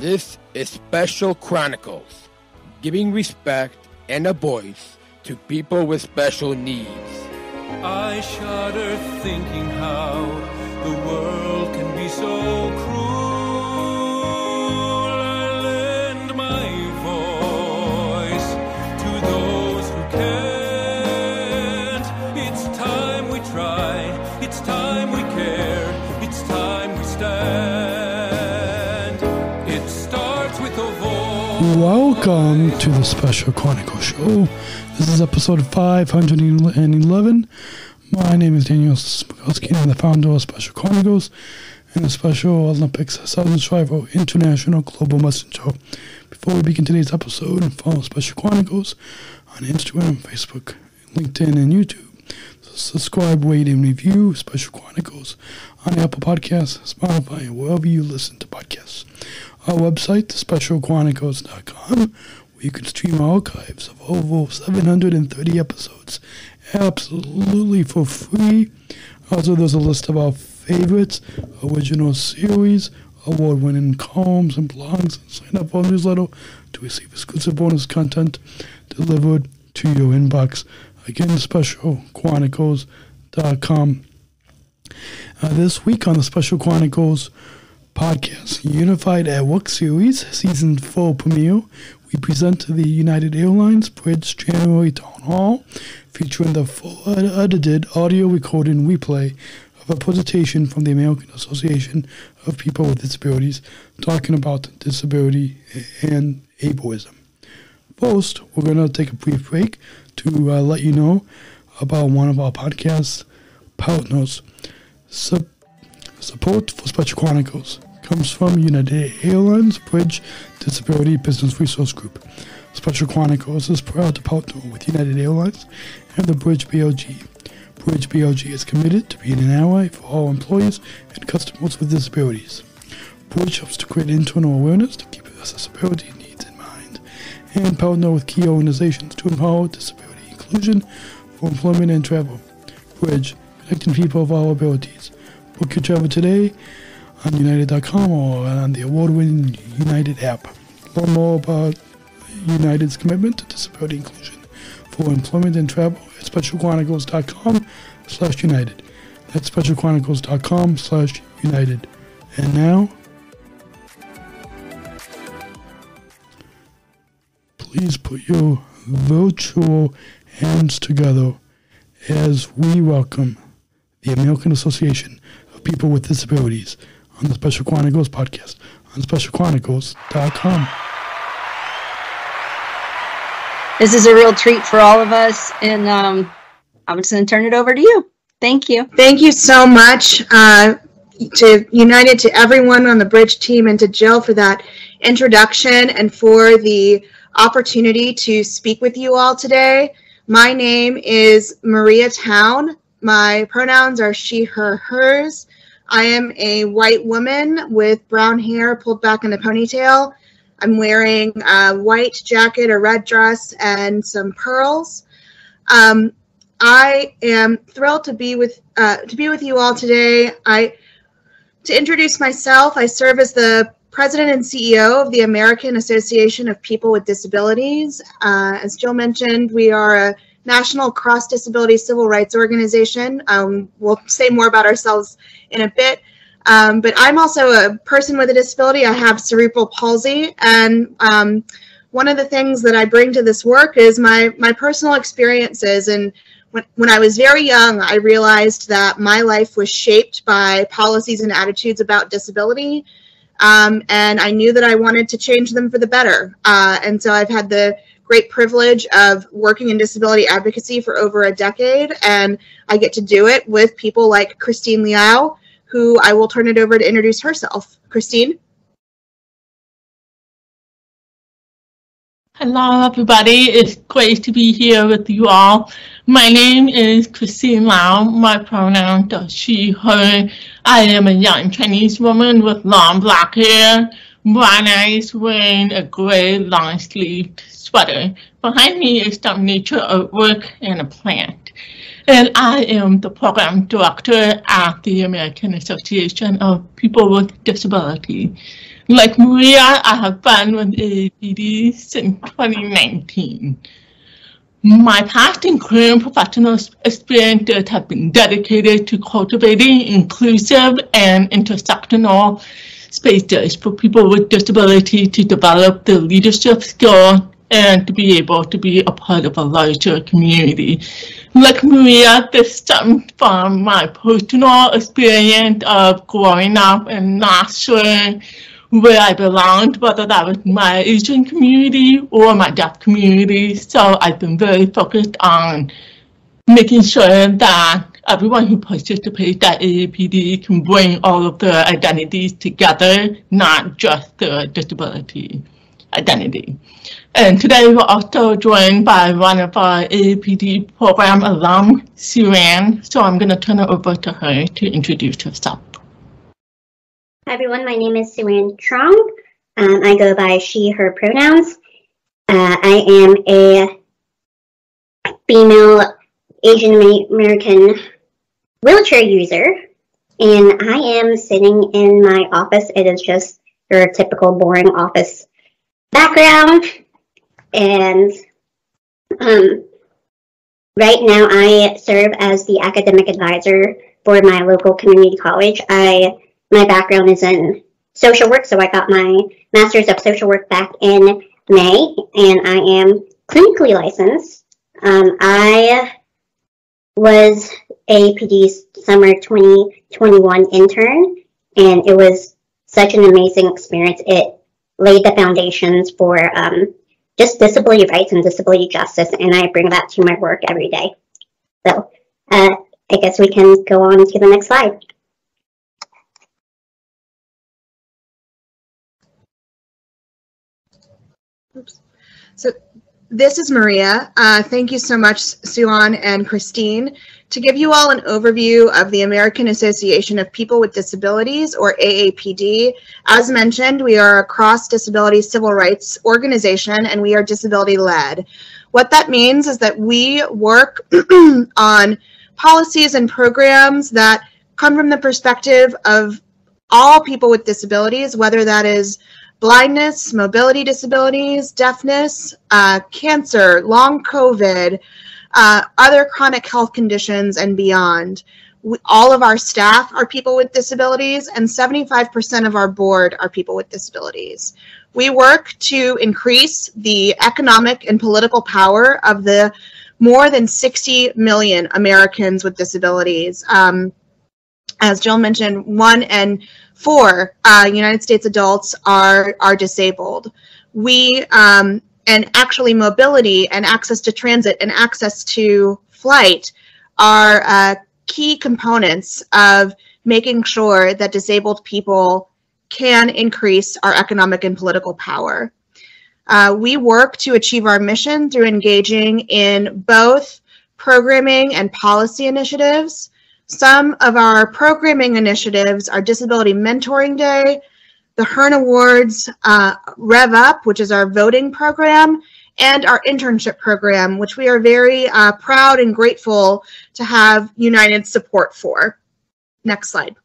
This is Special Chronicles, giving respect and a voice to people with special needs. I shudder thinking how the world can be so cruel. I lend my voice to those who can't. It's time we try, it's time we care, it's time we stand. It starts with a voice. Welcome to the Special Chronicles Show. This is episode 511. My name is Daniel Smrokowski, and I'm the founder of Special Chronicles and the Special Olympics Southern Shriver International Global Messenger. Before we begin today's episode, follow Special Chronicles on Instagram, Facebook, LinkedIn, and YouTube. Subscribe, rate, and review Special Chronicles on Apple Podcasts, Spotify, and wherever you listen to podcasts. Our website, specialchronicles.com, where you can stream archives of over 730 episodes absolutely for free. Also, there's a list of our favorites, original series, award-winning columns and blogs, and sign up for our newsletter to receive exclusive bonus content delivered to your inbox. Again, specialchronicles.com. This week on the Special Chronicles podcast, Unified at Work Series, Season 4 premiere, we present the United Airlines Bridge January TownHall, featuring the full edited audio recording replay of a presentation from the American Association of People with Disabilities talking about disability and ableism. First, we're going to take a brief break to let you know about one of our podcast partners. Support for Special Chronicles comes from United Airlines Bridge Disability Business Resource Group. Special Chronicles is proud to partner with United Airlines and the Bridge BLG. Bridge BLG is committed to being an ally for all employees and customers with disabilities. Bridge helps to create internal awareness to keep accessibility needs in mind and partner with key organizations to empower disability inclusion for employment and travel. Bridge, connecting people of all abilities. Book your travel today on United.com or on the award-winning United app. Learn more about United's commitment to disability inclusion for employment and travel at specialchronicles.com/United. That's specialchronicles.com/United. And now, please put your virtual hands together as we welcome the American Association of People with Disabilities on the Special Chronicles podcast on specialchronicles.com. This is a real treat for all of us, and I'm just going to turn it over to you. Thank you. Thank you so much to United, to everyone on the Bridge team, and to Jill for that introduction and for the opportunity to speak with you all today. My name is Maria Town. My pronouns are she, her, hers. I am a white woman with brown hair pulled back in a ponytail. I'm wearing a white jacket, a red dress, and some pearls. I am thrilled to be with you all today. To introduce myself, I serve as the President and CEO of the American Association of People with Disabilities. As Jill mentioned, we are a national cross-disability civil rights organization. We'll say more about ourselves in a bit. But I'm also a person with a disability. I have cerebral palsy, and one of the things that I bring to this work is my personal experiences. And when I was very young, I realized that my life was shaped by policies and attitudes about disability, and I knew that I wanted to change them for the better. And so I've had the great privilege of working in disability advocacy for over a decade, and I get to do it with people like Christine Liao, who I will turn it over to introduce herself. Christine? Hello, everybody. It's great to be here with you all. My name is Christine Liao. My pronouns are she, her. I am a young Chinese woman with long black hair, brown eyes, wearing a gray long-sleeved sweater. Behind me is some nature artwork and a plant. and I am the program director at the American Association of People with Disabilities. Like Maria, I have been with AAPD since 2019. My past and current professional experiences have been dedicated to cultivating inclusive and intersectional spaces for people with disability to develop their leadership skills and to be able to be a part of a larger community. Like Maria, this stems from my personal experience of growing up and not sure where I belonged, whether that was my Asian community or my Deaf community. So I've been very focused on making sure that everyone who participates at AAPD can bring all of their identities together, not just their disability identity. And today we're also joined by one of our AAPD program alum, Xuan. So I'm going to turn it over to her to introduce herself. Hi everyone, my name is Xuan Truong. I go by she, her pronouns. I am a female Asian American wheelchair user, and I am sitting in my office. It is just your typical boring office background, and right now I serve as the academic advisor for my local community college. My background is in social work, so I got my master's of social work back in May, and I am clinically licensed. I was AAPD's summer 2021 intern, and it was such an amazing experience. It laid the foundations for just disability rights and disability justice, and I bring that to my work every day. So I guess we can go on to the next slide. Oops. So this is Maria. Thank you so much, Xuan and Christine. To give you all an overview of the American Association of People with Disabilities, or AAPD, as mentioned, we are a cross-disability civil rights organization, and we are disability-led. What that means is that we work on policies and programs that come from the perspective of all people with disabilities, whether that is blindness, mobility disabilities, deafness, cancer, long COVID, other chronic health conditions, and beyond. All of our staff are people with disabilities, and 75% of our board are people with disabilities. We work to increase the economic and political power of the more than 60 million Americans with disabilities. As Jill mentioned, 1 in 4 United States adults are disabled. And actually mobility and access to transit and access to flight are key components of making sure that disabled people can increase our economic and political power. We work to achieve our mission through engaging in both programming and policy initiatives. Some of our programming initiatives are Disability Mentoring Day, the Hearn Awards, Rev Up, which is our voting program, and our internship program, which we are very proud and grateful to have United support for. Next slide.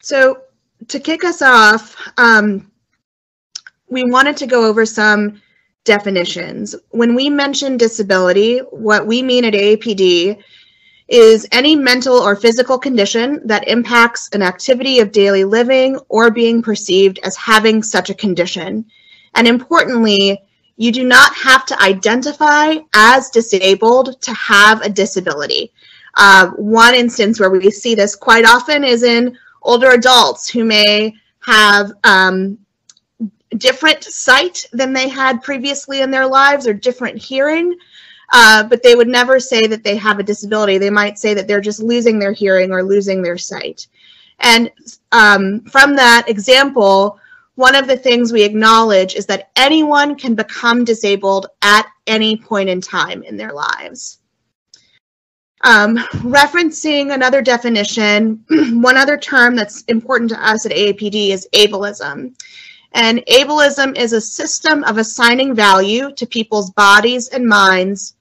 So to kick us off, we wanted to go over some definitions. When we mention disability, what we mean at AAPD is any mental or physical condition that impacts an activity of daily living or being perceived as having such a condition. And importantly, you do not have to identify as disabled to have a disability. One instance where we see this quite often is in older adults who may have different sight than they had previously in their lives, or different hearing, but they would never say that they have a disability. They might say that they're just losing their hearing or losing their sight. And from that example, one of the things we acknowledge is that anyone can become disabled at any point in time in their lives. Referencing another definition, one other term that's important to us at AAPD is ableism. And ableism is a system of assigning value to people's bodies and minds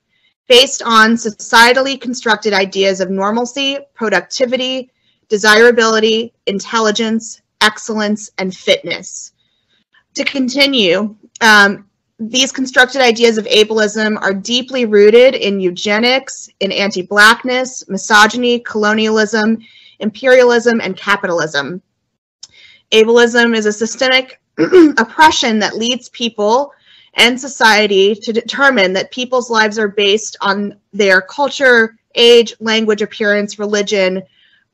based on societally constructed ideas of normalcy, productivity, desirability, intelligence, excellence, and fitness. To continue, these constructed ideas of ableism are deeply rooted in eugenics, in anti-Blackness, misogyny, colonialism, imperialism, and capitalism. Ableism is a systemic oppression that leads people and society to determine that people's lives are based on their culture, age, language, appearance, religion,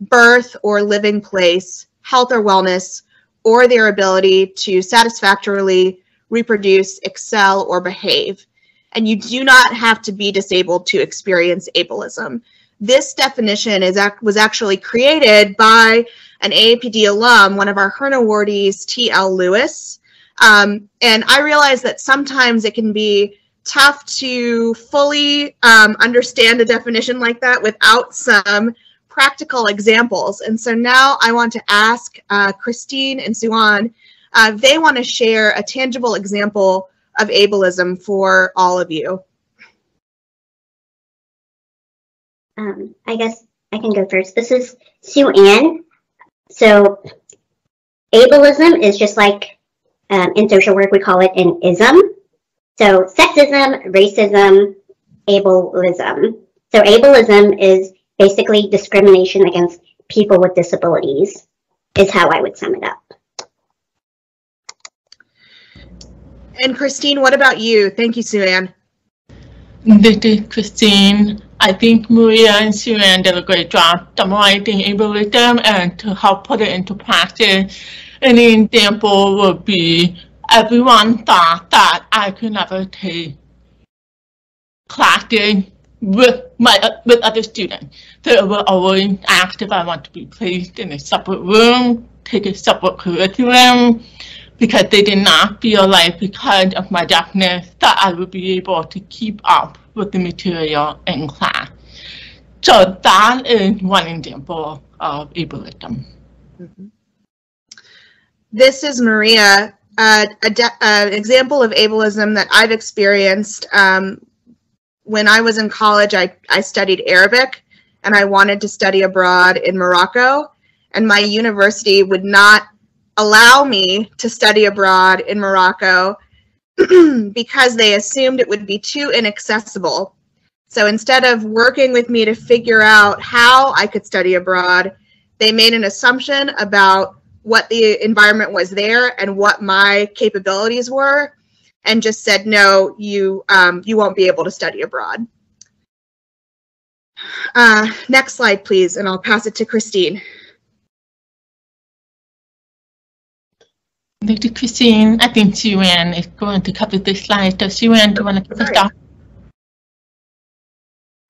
birth or living place, health or wellness, or their ability to satisfactorily reproduce, excel, or behave. And you do not have to be disabled to experience ableism. This definition was actually created by an AAPD alum, one of our Hearn awardees, T.L. Lewis. And I realize that sometimes it can be tough to fully understand a definition like that without some practical examples. And so now I want to ask Christine and Xuan, they want to share a tangible example of ableism for all of you. I guess I can go first. This is Xuan. So ableism is just like in social work, we call it an ism. So sexism, racism, ableism. So ableism is basically discrimination against people with disabilities, is how I would sum it up. And Christine, what about you? Thank you, Xuan. This is Christine. I think Maria and Xuan did a great job summarizing ableism and to help put it into practice. An example would be everyone thought that I could never take classes with other students. They were always asked if I want to be placed in a separate room, take a separate curriculum, because they did not feel like because of my deafness that I would be able to keep up with the material in class. So that is one example of ableism. Mm-hmm. This is Maria, an example of ableism that I've experienced. When I was in college, I studied Arabic, and I wanted to study abroad in Morocco, and my university would not allow me to study abroad in Morocco because they assumed it would be too inaccessible. So instead of working with me to figure out how I could study abroad, they made an assumption about what the environment was there and what my capabilities were, and just said, no, you won't be able to study abroad. Next slide, please, and I'll pass it to Christine. Thank you, Christine. I think Xuan is going to cover this slide. So Xuan, do you want to kick us off?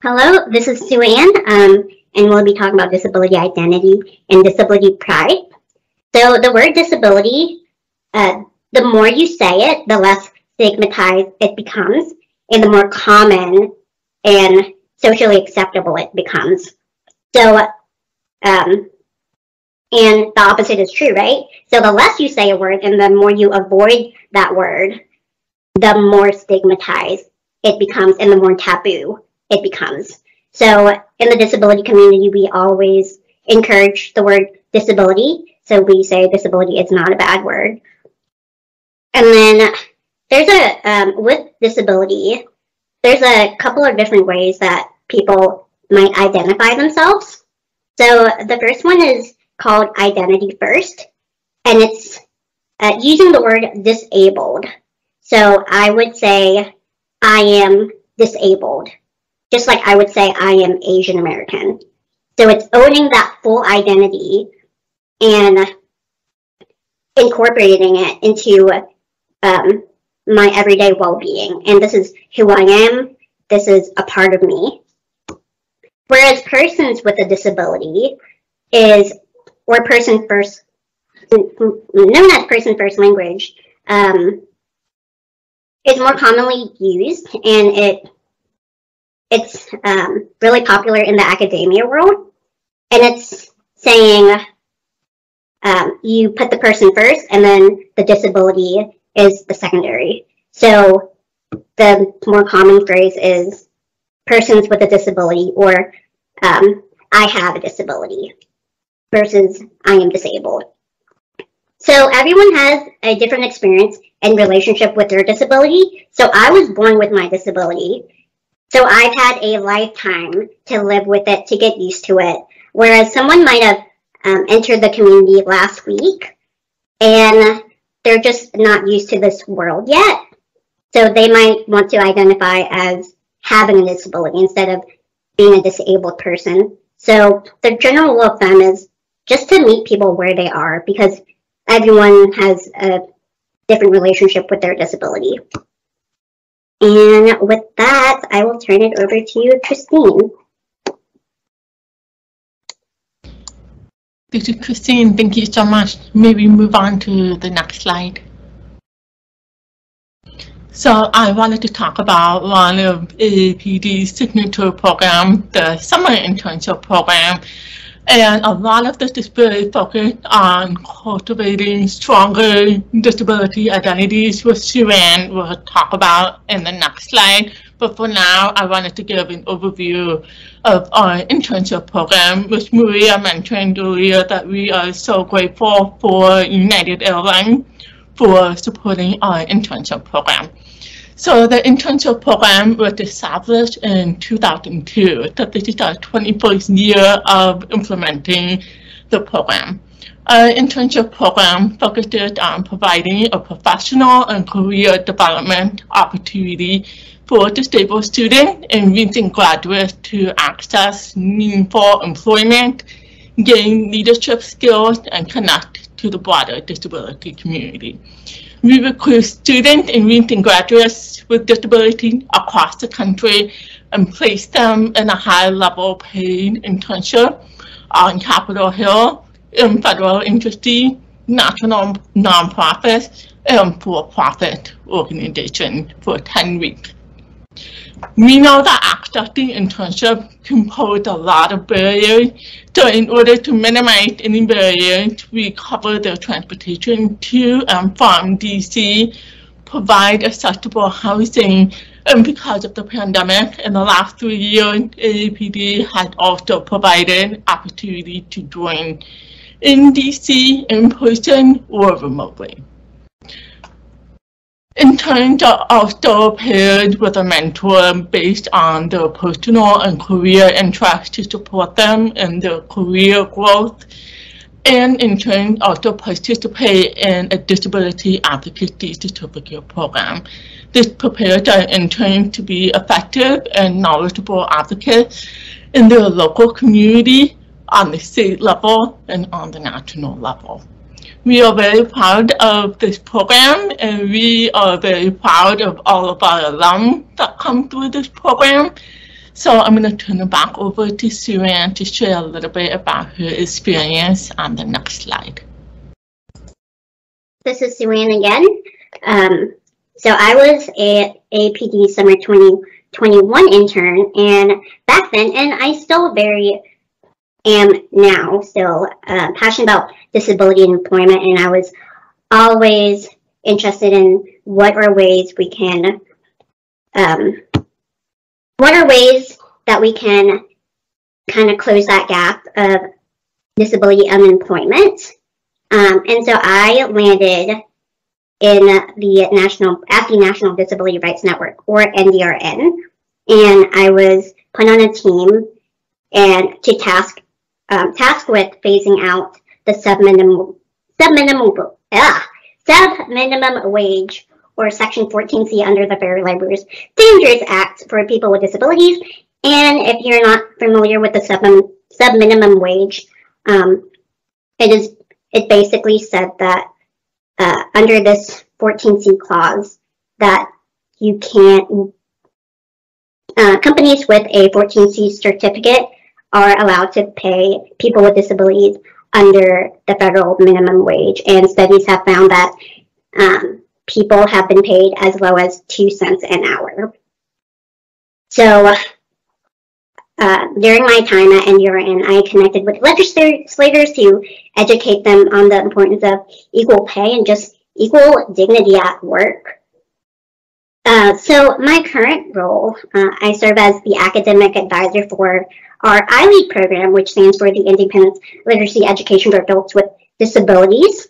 Hello, this is Xuan, and we'll be talking about disability identity and disability pride. So the word disability, the more you say it, the less stigmatized it becomes, and the more common and socially acceptable it becomes. So, and the opposite is true, right? So the less you say a word and the more you avoid that word, the more stigmatized it becomes and the more taboo it becomes. So in the disability community, we always encourage the word disability. So we say disability is not a bad word. And then there's with disability, there's a couple of different ways that people might identify themselves. So the first one is called identity first, and it's using the word disabled. So I would say I am disabled, just like I would say I am Asian American. So it's owning that full identity and incorporating it into my everyday well-being. And this is who I am. This is a part of me. Whereas persons with a disability is, or person first, known as person first language, is more commonly used, and it's really popular in the academia world, and it's saying you put the person first, and then the disability is the secondary. So the more common phrase is persons with a disability, or I have a disability, versus I am disabled. So everyone has a different experience and relationship with their disability. So I was born with my disability. So I've had a lifetime to live with it, to get used to it. Whereas someone might have entered the community last week and they're just not used to this world yet. So they might want to identify as having a disability instead of being a disabled person. So the general rule of thumb is just to meet people where they are, because everyone has a different relationship with their disability. And with that, I will turn it over to you, Christine. This is Christine. Thank you so much. Maybe move on to the next slide. So I wanted to talk about one of AAPD's signature program, the summer internship program. And a lot of this is very focused on cultivating stronger disability identities, which Xuan will talk about in the next slide. But for now, I wanted to give an overview of our internship program, which Maria mentioned earlier, that we are so grateful for United Airlines for supporting our internship program. So the internship program was established in 2002. So this is our 21st year of implementing the program. Our internship program focuses on providing a professional and career development opportunity for disabled students and recent graduates to access meaningful employment, gain leadership skills, and connect to the broader disability community. We recruit students and recent graduates with disability across the country and place them in a high-level paid internship on Capitol Hill, in federal industry, national nonprofits, and for-profit organizations for 10 weeks. We know that accessing internship can pose a lot of barriers, so in order to minimize any barriers, we cover the transportation to and from DC, provide accessible housing, and because of the pandemic, in the last 3 years, AAPD has also provided opportunity to join in DC in person or remotely. Interns are also paired with a mentor based on their personal and career interests to support them in their career growth. And interns also participate in a disability advocacy certificate program. This prepares our interns to be effective and knowledgeable advocates in their local community, on the state level, and on the national level. We are very proud of this program, and we are very proud of all of our alum that come through this program. So I'm going to turn it back over to Xuan to share a little bit about her experience on the next slide. This is Xuan again. So I was a AAPD Summer 2021 intern, and back then, and I still am now still passionate about disability and employment, and I was always interested in what are ways that we can kind of close that gap of disability unemployment. And so I landed in the National Disability Rights Network, or NDRN, and I was put on a team and to task with phasing out the sub-minimum wage, or Section 14C under the Fair Labor Standards Act for people with disabilities. And if you're not familiar with the sub-minimum wage, it basically said that under this 14C clause that you can't, companies with a 14C certificate are allowed to pay people with disabilities under the federal minimum wage. And studies have found that people have been paid as low as 2 cents an hour. So During my time at NDRN, I connected with legislators to educate them on the importance of equal pay and just equal dignity at work. So my current role, I serve as the academic advisor for our iLead program, which stands for the Independence Literacy Education for Adults with Disabilities.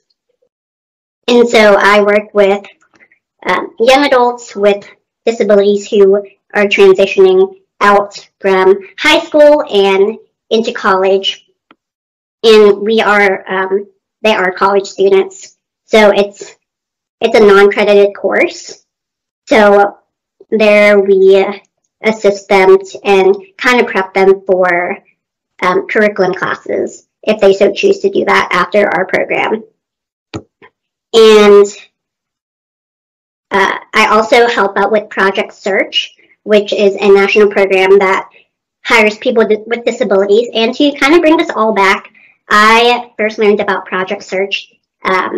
And so I work with young adults with disabilities who are transitioning out from high school and into college. And they are college students. So it's a non-credited course. So there we assist them and kind of prep them for curriculum classes if they so choose to do that after our program. And I also help out with Project Search, which is a national program that hires people with disabilities. And to kind of bring this all back, I first learned about Project Search at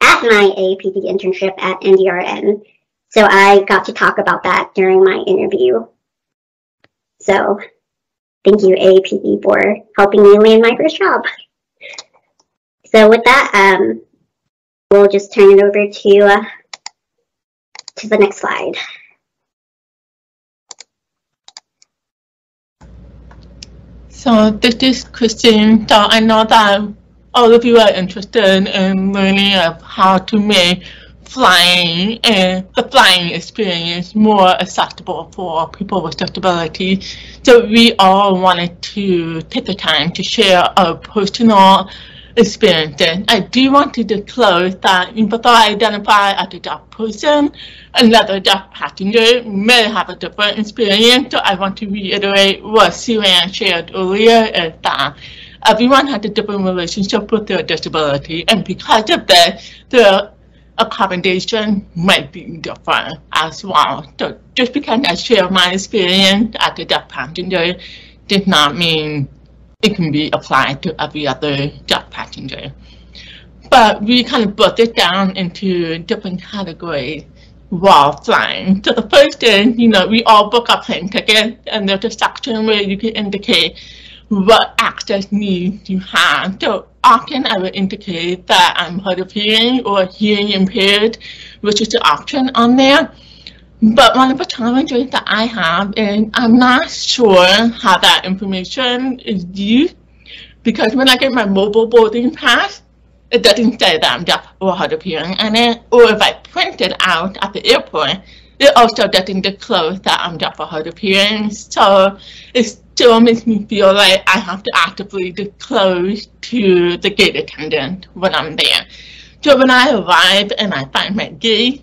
my AAPD internship at NDRN. So I got to talk about that during my interview. So thank you, AAPD, for helping me land my first job. So with that, we'll just turn it over to the next slide. So this is Christine. So I know that all of you are interested in learning of how to make flying and the flying experience more accessible for people with disabilities. So we all wanted to take the time to share our personal experiences. I do want to disclose that before I identify as a deaf person, another deaf passenger may have a different experience. So I want to reiterate what Xuan shared earlier, is that everyone has a different relationship with their disability, and because of that, the accommodation might be different as well. So just because I share my experience as a deaf passenger does not mean it can be applied to every other deaf passenger. But we kind of broke it down into different categories while flying. So the first is, we all book a plane ticket, and there's a section where you can indicate what access needs you have. So often I would indicate that I'm hard of hearing or hearing impaired, which is the option on there. But one of the challenges that I have is I'm not sure how that information is used, because when I get my mobile boarding pass, it doesn't say that I'm deaf or hard of hearing on it, or if I print it out at the airport, it also doesn't disclose that I'm deaf or hard of hearing. So it still makes me feel like I have to actively disclose to the gate attendant when I'm there. So when I arrive and I find my gate,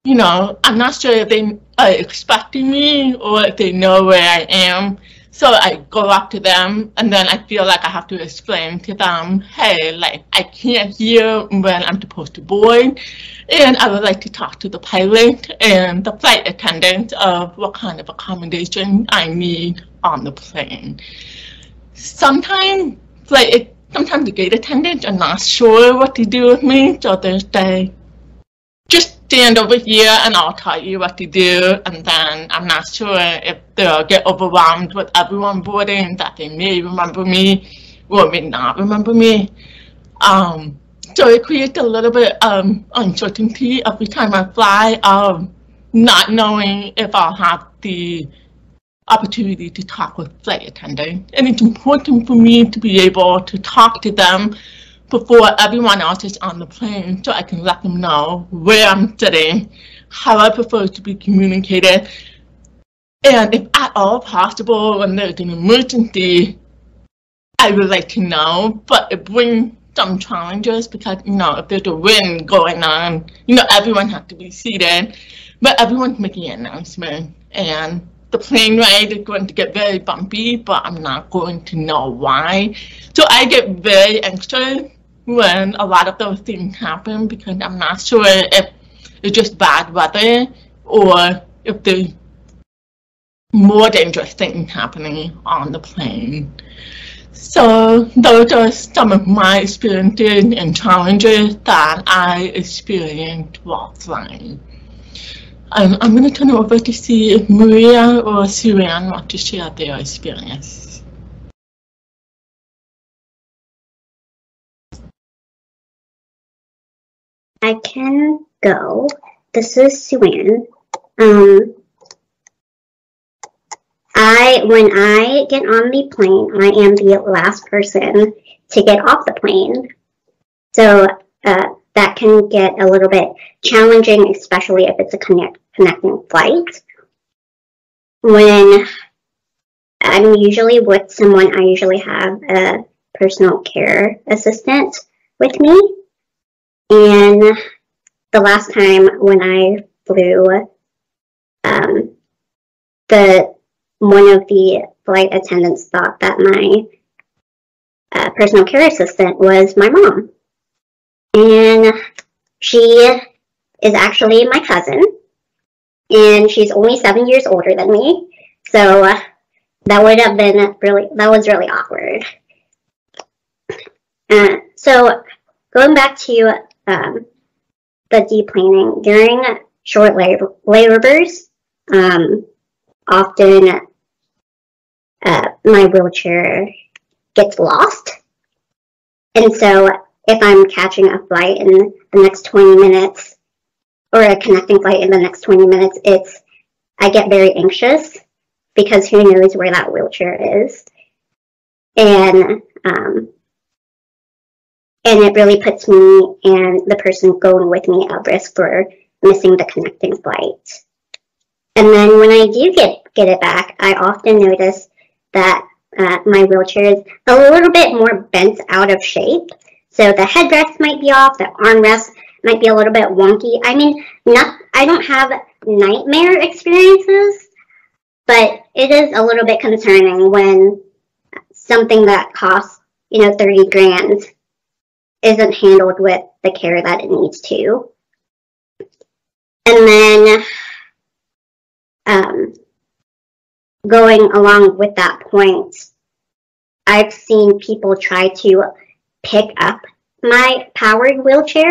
I'm not sure if they are expecting me or if they know where I am. So I go up to them, and then I feel like I have to explain to them, hey, I can't hear when I'm supposed to board, and I would like to talk to the pilot and the flight attendant of what kind of accommodation I need on the plane. Sometimes the gate attendants are not sure what to do with me, so they just stand over here and I'll tell you what to do, and then I'm not sure if they'll get overwhelmed with everyone boarding, that they may remember me or may not remember me. So it creates a little bit of uncertainty every time I fly, not knowing if I'll have the opportunity to talk with flight attendants. And it's important for me to be able to talk to them before everyone else is on the plane, so I can let them know where I'm sitting, how I prefer to be communicated, and if at all possible, when there's an emergency, I would like to know. But it brings some challenges because, if there's a wind going on, everyone has to be seated, but everyone's making an announcement, and the plane ride is going to get very bumpy, but I'm not going to know why. So I get very anxious when a lot of those things happen, because I'm not sure if it's just bad weather or if there's more dangerous things happening on the plane. So those are some of my experiences and challenges that I experienced while flying. I'm going to turn it over to see if Maria or Xuan want to share their experience. I can go. This is Xuan. When I get on the plane, I am the last person to get off the plane. So that can get a little bit challenging, especially if it's a connecting flight. When I'm usually with someone, I usually have a personal care assistant with me. And the last time when I flew, one of the flight attendants thought that my personal care assistant was my mom. And she is actually my cousin, and she's only 7 years older than me. So that was really awkward. So going back to the deplaning, during short layovers, often my wheelchair gets lost. And so if I'm catching a flight in the next 20 minutes or a connecting flight in the next 20 minutes, I get very anxious because who knows where that wheelchair is. And it really puts me and the person going with me at risk for missing the connecting flight. And then when I do get it back, I often notice that my wheelchair is a little bit more bent out of shape. So the headrest might be off, the armrest might be a little bit wonky. I mean, I don't have nightmare experiences, but it is a little bit concerning when something that costs, 30 grand isn't handled with the care that it needs to. And then going along with that point, I've seen people try to pick up my powered wheelchair,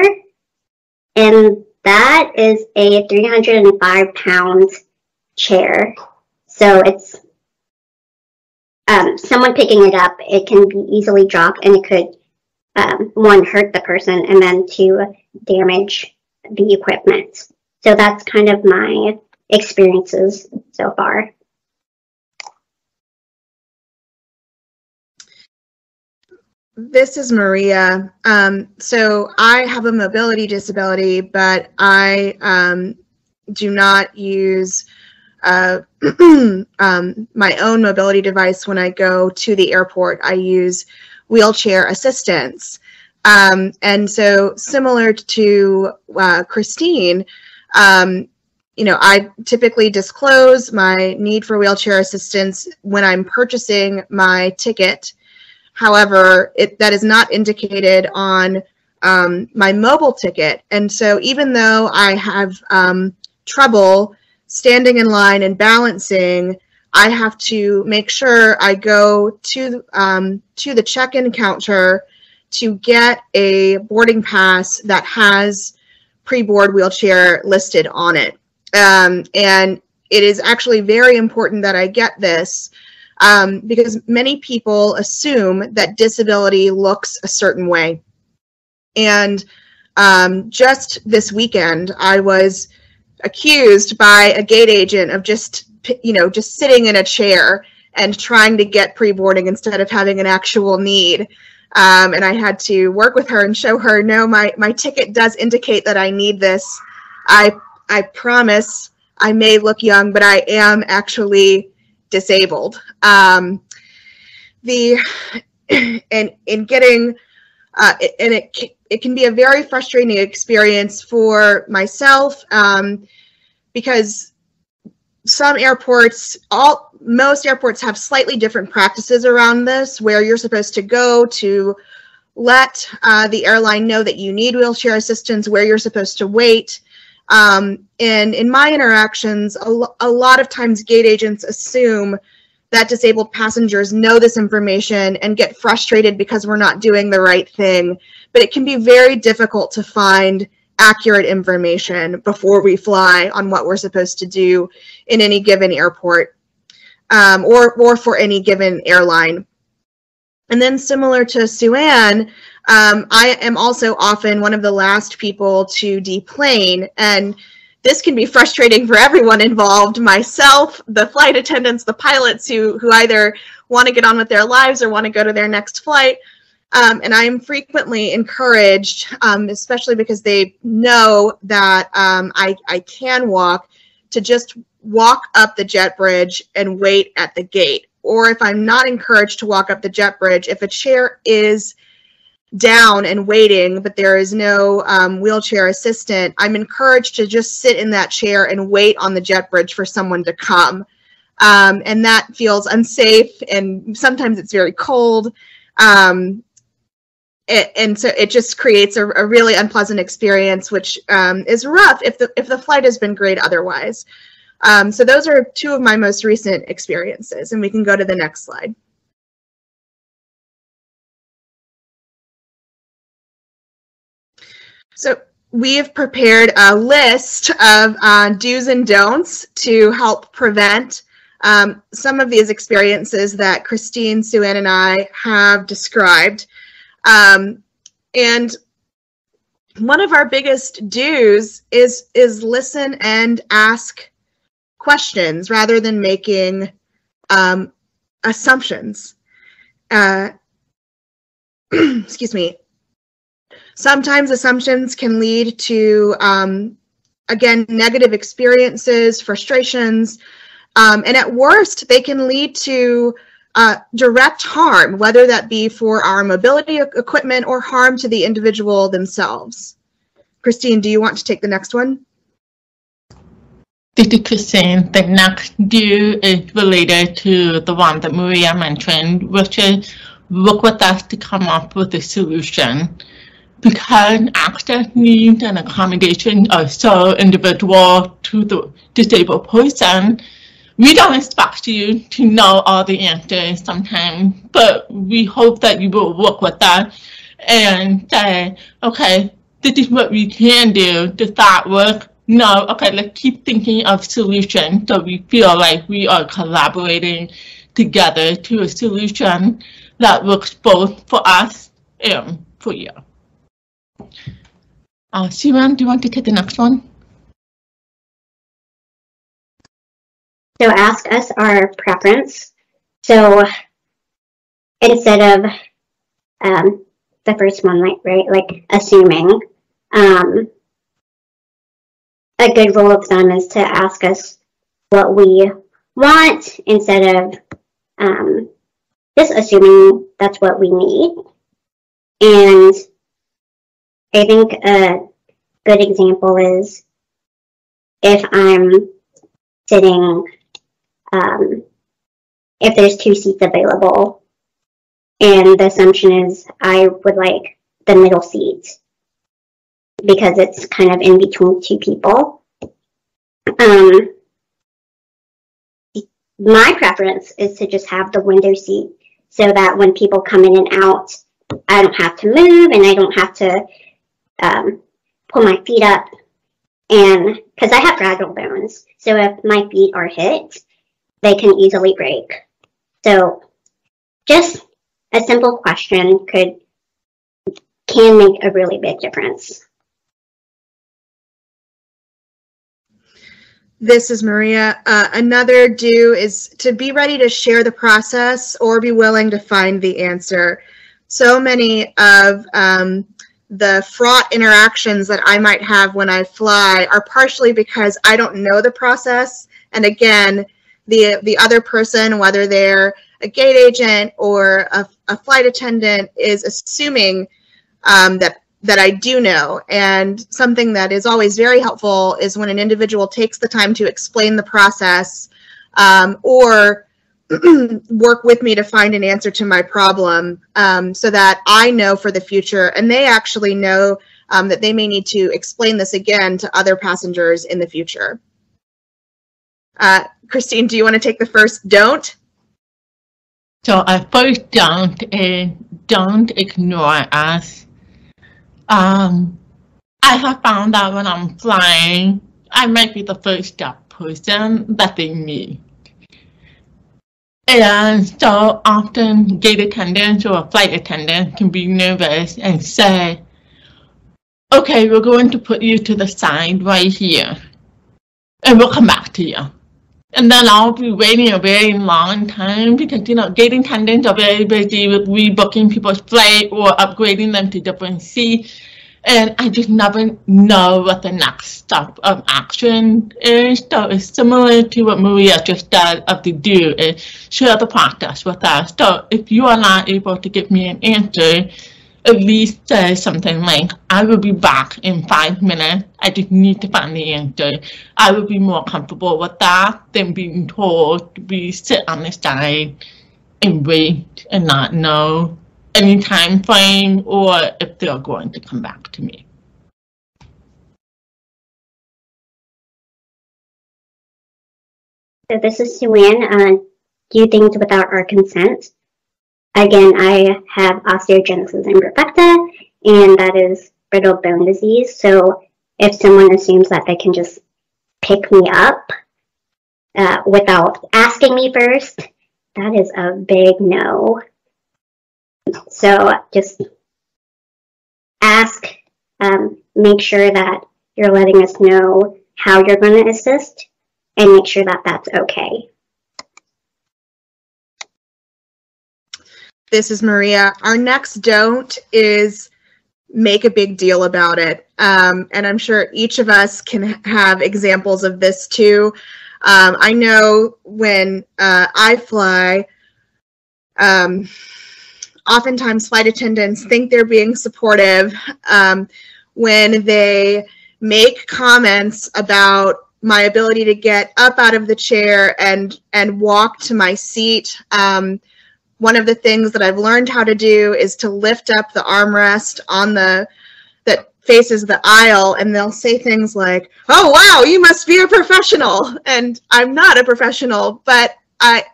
and that is a 305-pound chair. So it's someone picking it up, it can be easily dropped, and it could, one, hurt the person, and then two, damage the equipment. So that's kind of my experiences so far. This is Maria. So I have a mobility disability, but I do not use my own mobility device when I go to the airport. I use wheelchair assistance. And so similar to Christine, I typically disclose my need for wheelchair assistance when I'm purchasing my ticket. However, that is not indicated on my mobile ticket. And so even though I have trouble standing in line and balancing, I have to make sure I go to the check-in counter to get a boarding pass that has pre-board wheelchair listed on it. And it is actually very important that I get this because many people assume that disability looks a certain way. And just this weekend, I was accused by a gate agent of just sitting in a chair and trying to get pre-boarding instead of having an actual need. And I had to work with her and show her, no, my ticket does indicate that I need this. I promise I may look young, but I am actually disabled. And it can be a very frustrating experience for myself because most airports have slightly different practices around this, where you're supposed to go to let the airline know that you need wheelchair assistance, where you're supposed to wait. And in my interactions, a lot of times gate agents assume that disabled passengers know this information and get frustrated because we're not doing the right thing. But it can be very difficult to find accurate information before we fly on what we're supposed to do in any given airport, or for any given airline. And then similar to Xuan, I am also often one of the last people to deplane, and this can be frustrating for everyone involved, myself, the flight attendants, the pilots who either want to get on with their lives or want to go to their next flight. And I am frequently encouraged, especially because they know that I can walk, to just walk up the jet bridge and wait at the gate. Or if I'm not encouraged to walk up the jet bridge, if a chair is down and waiting, but there is no wheelchair assistant, I'm encouraged to just sit in that chair and wait on the jet bridge for someone to come. And that feels unsafe, and sometimes it's very cold. And so it just creates a really unpleasant experience, which is rough if the flight has been great otherwise. So those are two of my most recent experiences, and we can go to the next slide. So we've prepared a list of do's and don'ts to help prevent some of these experiences that Christine, Xuan, and I have described. And one of our biggest do's is listen and ask questions rather than making assumptions. Excuse me. Sometimes assumptions can lead to, again, negative experiences, frustrations, and at worst, they can lead to direct harm, whether that be for our mobility equipment or harm to the individual themselves. Christine, do you want to take the next one? Thank you, Christine. The next do is related to the one that Maria mentioned, which is work with us to come up with a solution. Because access needs and accommodation are so individual to the disabled person, we don't expect you to know all the answers sometimes, but we hope that you will work with us and say, okay, this is what we can do. Does that work? No, okay, let's keep thinking of solutions so we feel like we are collaborating together to a solution that works both for us and for you. Xuan, do you want to take the next one? So ask us our preference. So instead of the first one, like assuming, a good rule of thumb is to ask us what we want instead of just assuming that's what we need. And I think a good example is if I'm sitting, if there's 2 seats available, and the assumption is I would like the middle seat because it's kind of in between 2 people. My preference is to just have the window seat so that when people come in and out, I don't have to move and I don't have to pull my feet up, and because I have fragile bones, so if my feet are hit, they can easily break. So just a simple question can make a really big difference. This is Maria. Another do is to be ready to share the process or be willing to find the answer. So many of the fraught interactions that I might have when I fly are partially because I don't know the process. And again, the other person, whether they're a gate agent or a flight attendant, is assuming that I do know. And something that is always very helpful is when an individual takes the time to explain the process or work with me to find an answer to my problem, so that I know for the future, and they actually know that they may need to explain this again to other passengers in the future. Christine, do you want to take the first don't? So our first don't is don't ignore us. I have found that when I'm flying, I might be the first step person that they meet. And so often gate attendants or a flight attendant can be nervous and say, okay, we're going to put you to the side right here, and we'll come back to you. And then I'll be waiting a very long time because, gate attendants are very busy with rebooking people's flight or upgrading them to different seats. And I just never know what the next step of action is. So it's similar to what Maria just did of the do, is share the process with us. So if you are not able to give me an answer, at least say something like, I will be back in 5 minutes. I just need to find the answer. I would be more comfortable with that than being told to be sit on the side and wait and not know any time frame or if they're going to come back to me. So this is Xuan. Do things without our consent. Again, I have osteogenesis imperfecta, and that is brittle bone disease. So if someone assumes that they can just pick me up without asking me first, that is a big no. So just ask, make sure that you're letting us know how you're going to assist, and make sure that that's okay. This is Maria. Our next don't is make a big deal about it. And I'm sure each of us can have examples of this too. I know when I fly, oftentimes flight attendants think they're being supportive when they make comments about my ability to get up out of the chair and walk to my seat. One of the things that I've learned how to do is to lift up the armrest on that faces the aisle, and they'll say things like, oh, wow, you must be a professional. And I'm not a professional, but I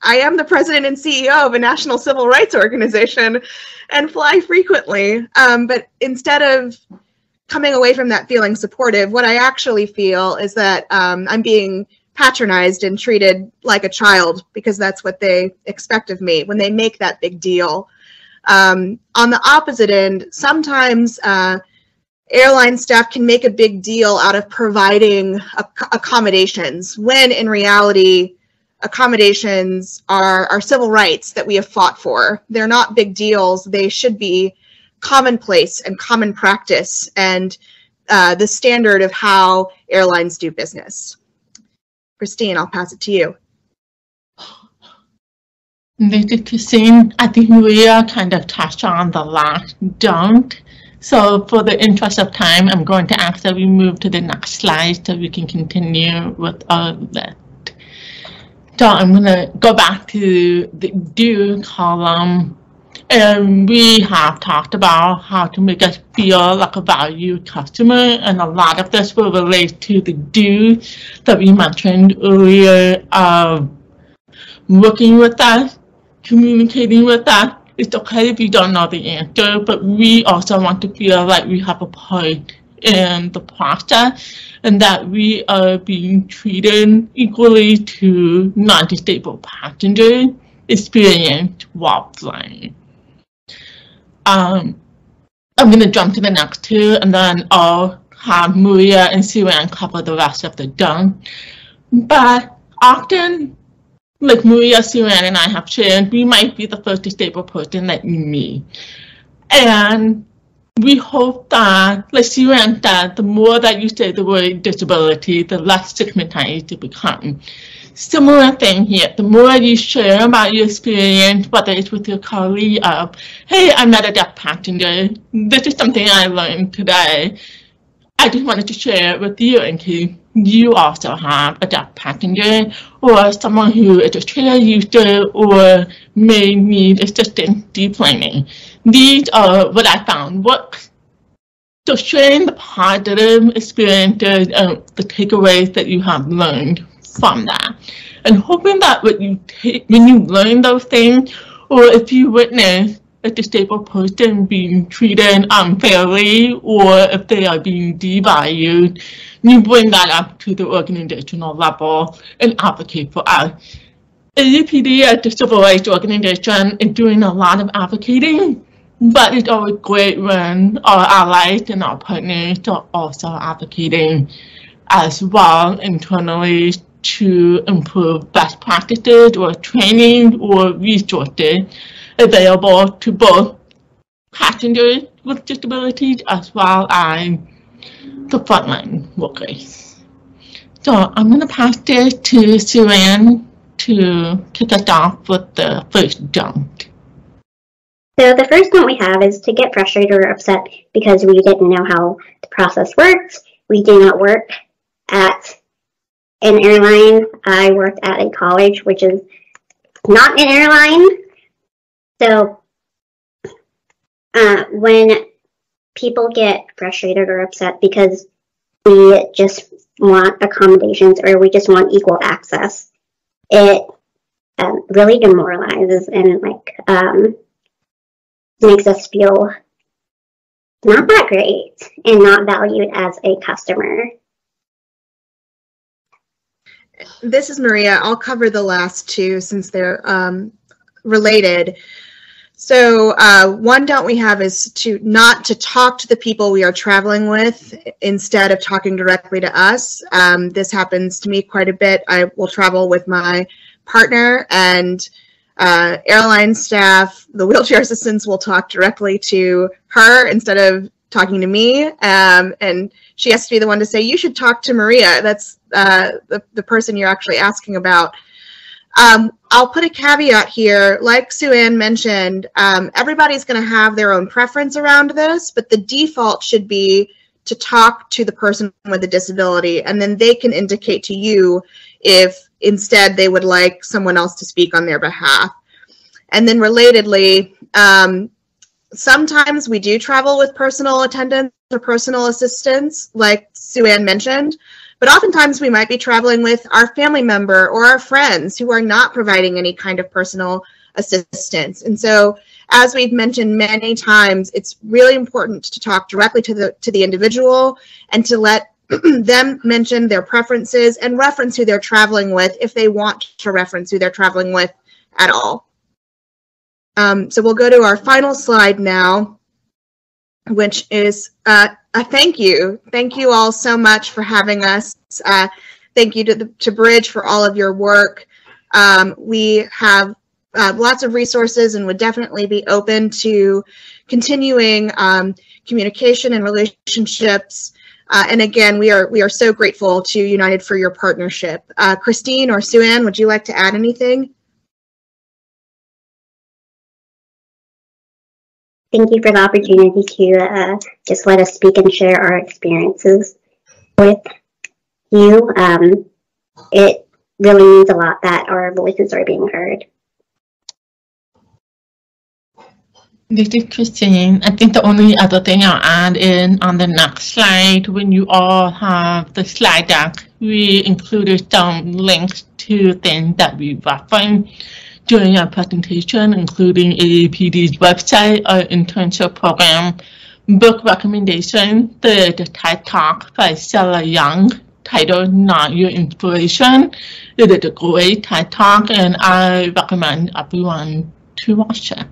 am the president and CEO of a national civil rights organization and fly frequently. But instead of coming away from that feeling supportive, what I actually feel is that I'm being patronized and treated like a child because that's what they expect of me when they make that big deal. On the opposite end, sometimes airline staff can make a big deal out of providing accommodations when in reality accommodations are civil rights that we have fought for. They're not big deals. They should be commonplace and common practice and the standard of how airlines do business. Christine, I'll pass it to you. This is Christine. I think Maria kind of touched on the last don't. So for the interest of time, I'm going to ask that we move to the next slide so we can continue with all of that. So I'm going to go back to the do column. And we have talked about how to make us feel like a valued customer, and a lot of this will relate to the do that we mentioned earlier of working with us, communicating with us. It's okay if you don't know the answer, but we also want to feel like we have a part in the process and that we are being treated equally to non-disabled passengers experienced while flying. I'm going to jump to the next two, and then I'll have Maria and Xuan cover the rest of the don't. But often, like Maria, Xuan, and I have shared, we might be the first disabled person that you meet. And we hope that, like Xuan said, the more that you say the word disability, the less stigmatized you become. Similar thing here, the more you share about your experience, whether it's with your colleague of, hey, I met a deaf passenger, this is something I learned today, I just wanted to share it with you in case you also have a deaf passenger or someone who is a chair user or may need assistance deplaning. These are what I found works. So sharing the positive experiences and the takeaways that you have learned from that, and hoping that when you learn those things, or if you witness a disabled person being treated unfairly or if they are being devalued, you bring that up to the organizational level and advocate for us. AAPD, a civil rights organization, is doing a lot of advocating, but it's always great when our allies and our partners are also advocating as well internally to improve best practices or training or resources available to both passengers with disabilities as well as the frontline workers. So I'm going to pass this to Xuan to kick us off with the first dump. So the first one we have is to get frustrated or upset because we didn't know how the process works. We do not work at an airline. I worked at a college, which is not an airline. So when people get frustrated or upset because we just want accommodations or we just want equal access, it really demoralizes and makes us feel not that great and not valued as a customer. This is Maria. I'll cover the last two since they're related. So one don't we have is to not to talk to the people we are traveling with instead of talking directly to us. This happens to me quite a bit. I will travel with my partner and airline staff, the wheelchair assistants will talk directly to her instead of talking to me. And she has to be the one to say, you should talk to Maria. That's the person you're actually asking about. I'll put a caveat here. Like Xuan mentioned, everybody's going to have their own preference around this, but the default should be to talk to the person with a disability, and then they can indicate to you if instead they would like someone else to speak on their behalf. And then relatedly, sometimes we do travel with personal attendants or personal assistants, like Xuan mentioned, but oftentimes we might be traveling with our family member or our friends who are not providing any kind of personal assistance. And so, as we've mentioned many times, it's really important to talk directly to the individual and to let them mention their preferences and reference who they're traveling with if they want to reference who they're traveling with at all. So we'll go to our final slide now, which is a thank you. Thank you all so much for having us. Thank you to Bridge for all of your work. We have lots of resources and would definitely be open to continuing communication and relationships. And again, we are so grateful to United for your partnership. Christine or Xuan, would you like to add anything? Thank you for the opportunity to just let us speak and share our experiences with you. It really means a lot that our voices are being heard. This is Christine. I think the only other thing I'll add in on the next slide, when you all have the slide deck, we included some links to things that we referenced during our presentation, including AAPD's website, our internship program, book recommendation, the TED Talk by Sarah Young, titled Not Your Inspiration. It is a great TED Talk, and I recommend everyone to watch it.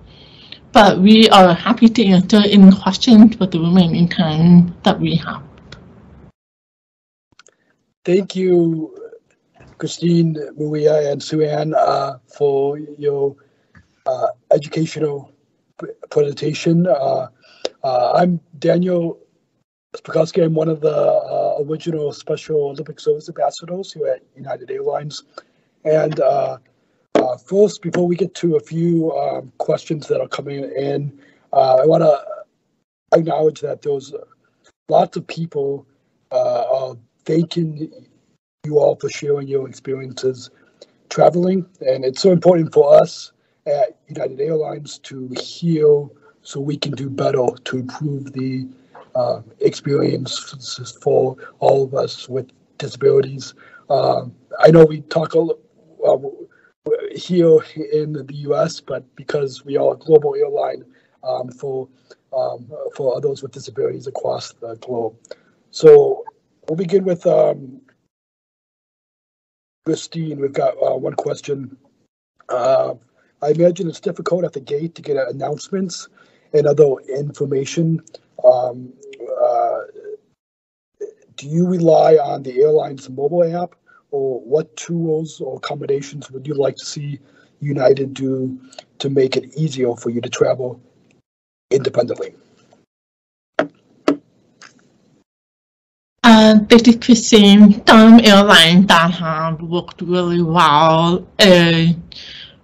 But we are happy to answer any questions with the remaining time that we have. Thank you, Christine, Maria, and Xuan for your educational presentation. I'm Daniel Smrokowski. I'm one of the original Special Olympic Service Ambassadors here at United Airlines. And first, before we get to a few questions that are coming in, I want to acknowledge that there's lots of people thanking you all for sharing your experiences traveling. And it's so important for us at United Airlines to hear so we can do better to improve the experience for all of us with disabilities. I know we talk a lot here in the US, but because we are a global airline, for those with disabilities across the globe. So we'll begin with Christine. We've got one question. I imagine it's difficult at the gate to get announcements and other information. Do you rely on the airline's mobile app, or what tools or accommodations would you like to see United do to make it easier for you to travel independently? This is Christine. Some airlines that have worked really well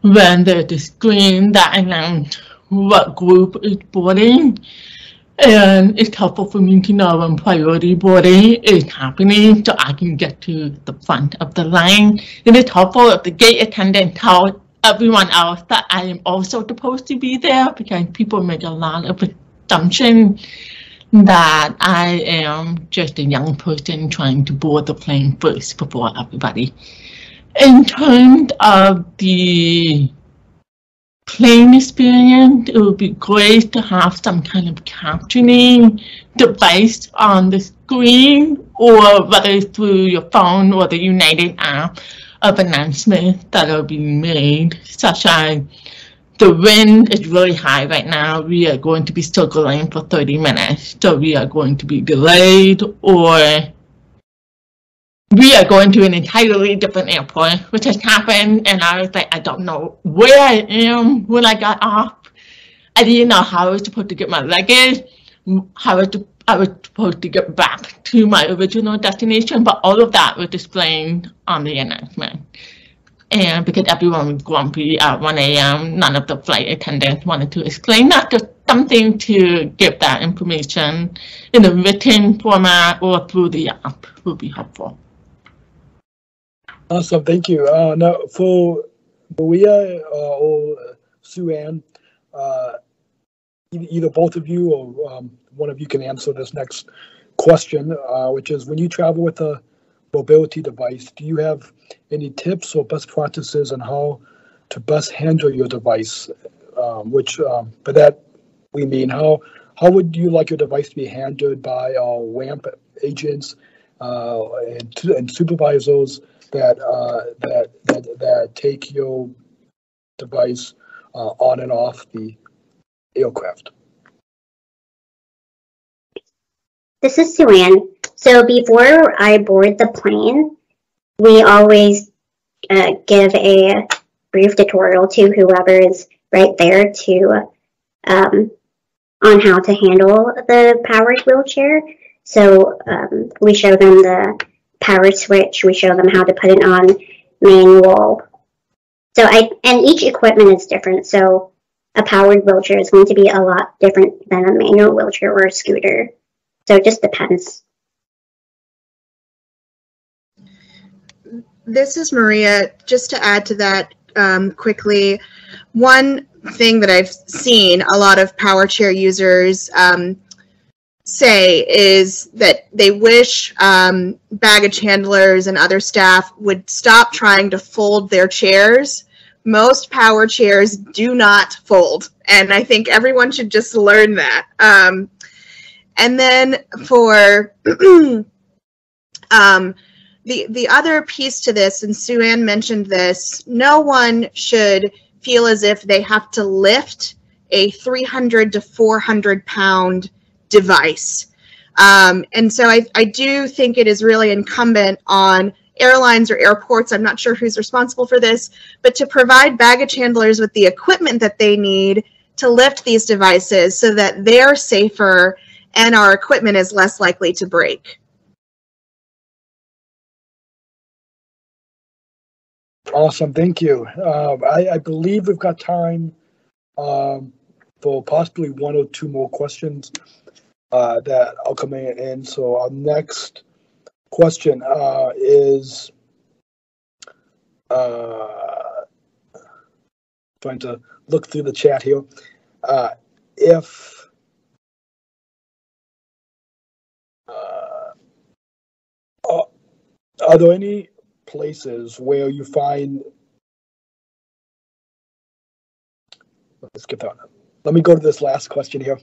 when there's a screen that announces what group is boarding. And it's helpful for me to know when priority boarding is happening so I can get to the front of the line. And it's helpful if the gate attendant tells everyone else that I am also supposed to be there, because people make a lot of assumptions that I am just a young person trying to board the plane first before everybody. In terms of the plane experience, it would be great to have some kind of captioning device on the screen, or whether it's through your phone or the United app, of announcements that are being made, such as the wind is really high right now. We are going to be circling for 30 minutes, so we are going to be delayed, or we are going to an entirely different airport, which has happened, and I was like, I don't know where I am when I got off. I didn't know how I was supposed to get my luggage, how I was supposed to get back to my original destination, but all of that was displayed on the announcement. And because everyone was grumpy at 1 a.m., none of the flight attendants wanted to explain that. Just something to give that information in a written format or through the app would be helpful. Awesome, thank you. Now, for Maria or Xuan, either both of you or one of you can answer this next question, which is, when you travel with a mobility device, do you have any tips or best practices on how to best handle your device? By that we mean, how would you like your device to be handled by ramp agents and supervisors that take your device on and off the aircraft? This is Xuan. So before I board the plane, we always give a brief tutorial to whoever is right there to on how to handle the powered wheelchair. So we show them the power switch. We show them how to put it on manual. And each equipment is different. So a powered wheelchair is going to be a lot different than a manual wheelchair or a scooter. So it just depends. This is Maria. Just to add to that quickly, one thing that I've seen a lot of power chair users say is that they wish baggage handlers and other staff would stop trying to fold their chairs. Most power chairs do not fold, and I think everyone should just learn that. And then for the other piece to this, and Xuan mentioned this, no one should feel as if they have to lift a 300 to 400 pound device. And so I do think it is really incumbent on airlines or airports, I'm not sure who's responsible for this, but to provide baggage handlers with the equipment that they need to lift these devices so that they're safer and our equipment is less likely to break. Awesome, thank you. I believe we've got time for possibly one or two more questions that I'll come in. So our next question is trying to look through the chat here. Are there any places where you find, let's skip that one. let me go to this last question here.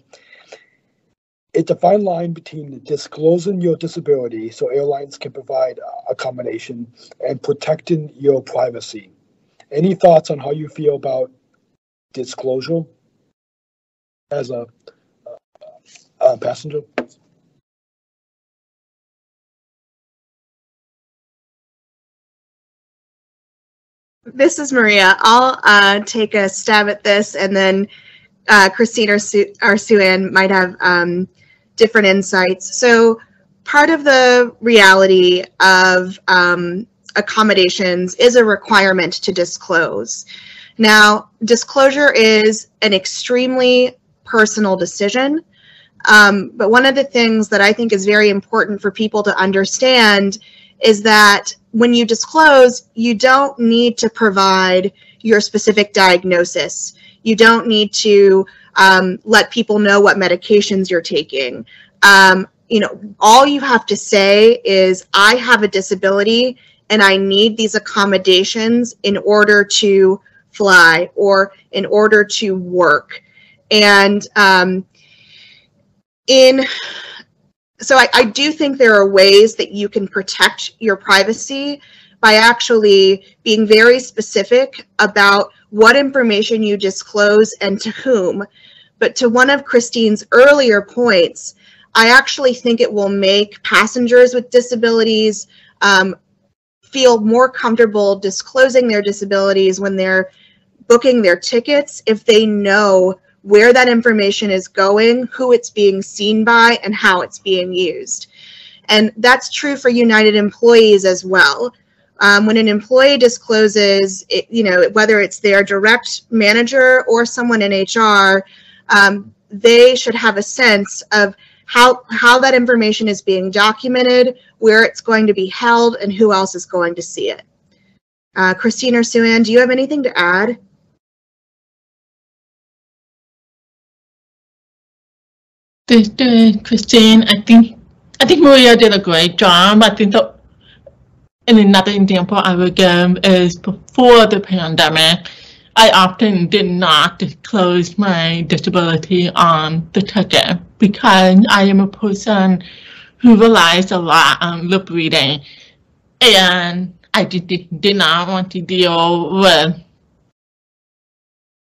It's a fine line between disclosing your disability so airlines can provide accommodation and protecting your privacy. Any thoughts on how you feel about disclosure as a passenger? This is Maria. I'll take a stab at this, and then Christine or Xuan might have different insights. So part of the reality of accommodations is a requirement to disclose. Now, disclosure is an extremely personal decision, but one of the things that I think is very important for people to understand is that when you disclose, you don't need to provide your specific diagnosis. You don't need to let people know what medications you're taking. All you have to say is, I have a disability and I need these accommodations in order to fly or in order to work. And so I do think there are ways that you can protect your privacy by actually being very specific about what information you disclose and to whom. But to one of Christine's earlier points, I actually think it will make passengers with disabilities feel more comfortable disclosing their disabilities when they're booking their tickets if they know where that information is going, who it's being seen by, and how it's being used. And that's true for United employees as well. When an employee discloses, whether it's their direct manager or someone in HR, they should have a sense of how that information is being documented, where it's going to be held, and who else is going to see it. Christine or Xuan, do you have anything to add? Christine, I think Maria did a great job. I think and another example I would give is before the pandemic, I often did not disclose my disability on the ticket because I am a person who relies a lot on lip reading, and I did not want to deal with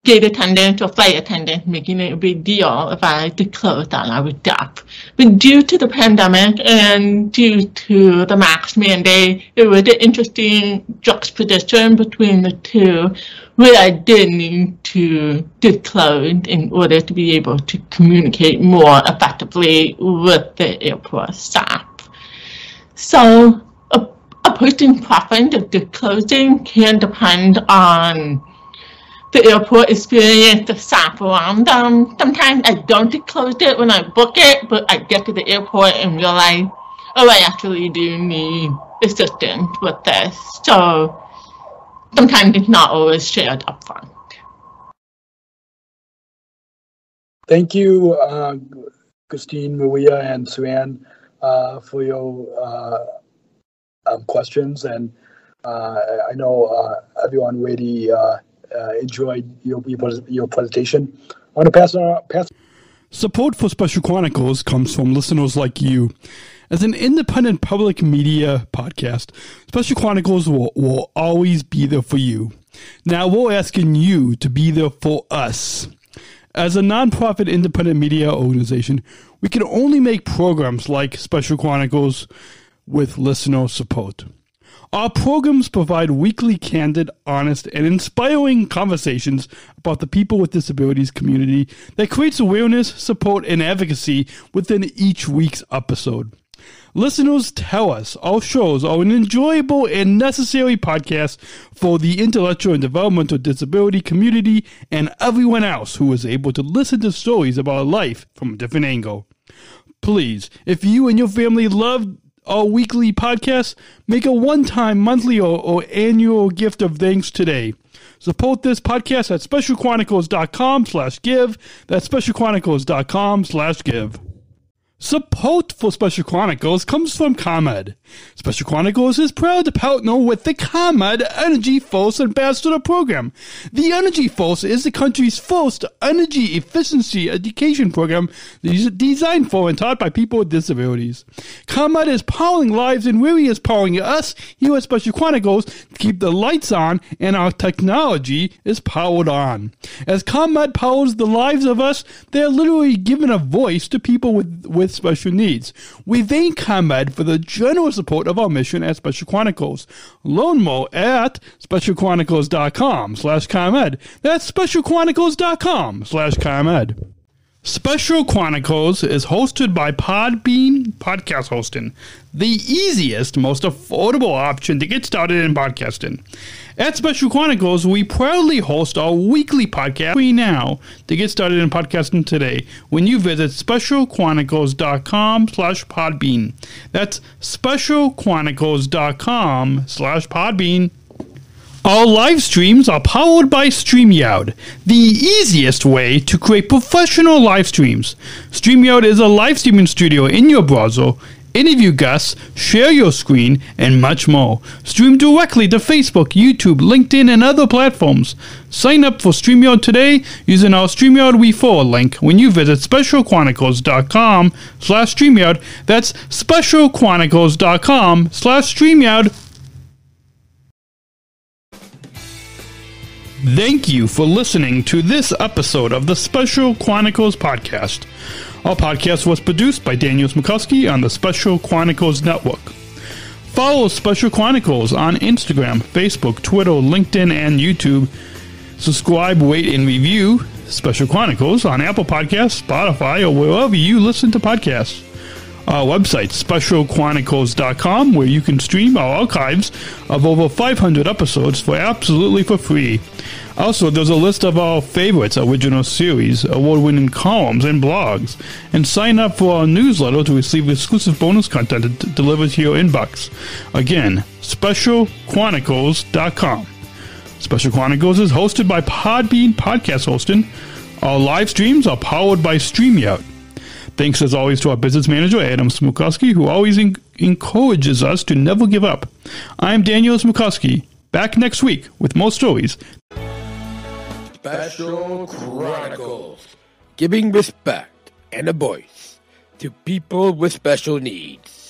gate attendants or flight attendants making it a big deal if I disclosed that I was deaf. But due to the pandemic and due to the mask mandate, it was an interesting juxtaposition between the two, where I did need to disclose in order to be able to communicate more effectively with the airport staff. So a person's preference of disclosing can depend on the airport experience, the staff around them. Sometimes I don't disclose it when I book it, but I get to the airport and realize, oh, I actually do need assistance with this. So sometimes it's not always shared up front. Thank you, Christine, Maria, and Xuan, for your questions. And I know everyone really enjoyed your presentation. I want to pass. Support for Special Chronicles comes from listeners like you. As an independent public media podcast, Special Chronicles will always be there for you. Now we're asking you to be there for us. As a nonprofit independent media organization, we can only make programs like Special Chronicles with listener support. Our programs provide weekly, candid, honest, and inspiring conversations about the people with disabilities community that creates awareness, support, and advocacy within each week's episode. Listeners tell us our shows are an enjoyable and necessary podcast for the intellectual and developmental disability community and everyone else who is able to listen to stories about life from a different angle. Please, if you and your family love our weekly podcast, make a one-time, monthly, or annual gift of thanks today. Support this podcast at specialchronicles.com/give. That's specialchronicles.com/give. Support for Special Chronicles comes from ComEd. Special Chronicles is proud to partner with the ComEd Energy Force Ambassador Program. The Energy Force is the country's first energy efficiency education program designed for and taught by people with disabilities. ComEd is powering lives and really is powering us here at Special Chronicles to keep the lights on and our technology is powered on. As ComEd powers the lives of us, they're literally giving a voice to people with special needs. We thank ComEd for the generous support of our mission at Special Chronicles. Learn more at specialchronicles.com/ComEd. That's specialchronicles.com/ComEd. Special Chronicles is hosted by Podbean Podcast Hosting, the easiest, most affordable option to get started in podcasting. At Special Chronicles, we proudly host our weekly podcast free now to get started in podcasting today when you visit specialchronicles.com/Podbean. That's specialchronicles.com/Podbean. Our live streams are powered by StreamYard, the easiest way to create professional live streams. StreamYard is a live streaming studio in your browser. Interview guests, share your screen, and much more. Stream directly to Facebook, YouTube, LinkedIn, and other platforms. Sign up for StreamYard today using our StreamYard referral link when you visit specialchronicles.com/StreamYard. That's specialchronicles.com/StreamYard. Thank you for listening to this episode of the Special Chronicles podcast. Our podcast was produced by Daniel Smrokowski on the Special Chronicles Network. Follow Special Chronicles on Instagram, Facebook, Twitter, LinkedIn, and YouTube. Subscribe, rate, and review Special Chronicles on Apple Podcasts, Spotify, or wherever you listen to podcasts. Our website, specialchronicles.com, where you can stream our archives of over 500 episodes for free. Also, there's a list of our favorites original series, award-winning columns, and blogs. And sign up for our newsletter to receive exclusive bonus content delivered to your inbox. Again, specialchronicles.com. Special Chronicles is hosted by Podbean Podcast Hosting. Our live streams are powered by StreamYard. Thanks as always to our business manager, Daniel Smrokowski, who always encourages us to never give up. I'm Daniel Smrokowski, back next week with more stories. Special Chronicles, giving respect and a voice to people with special needs.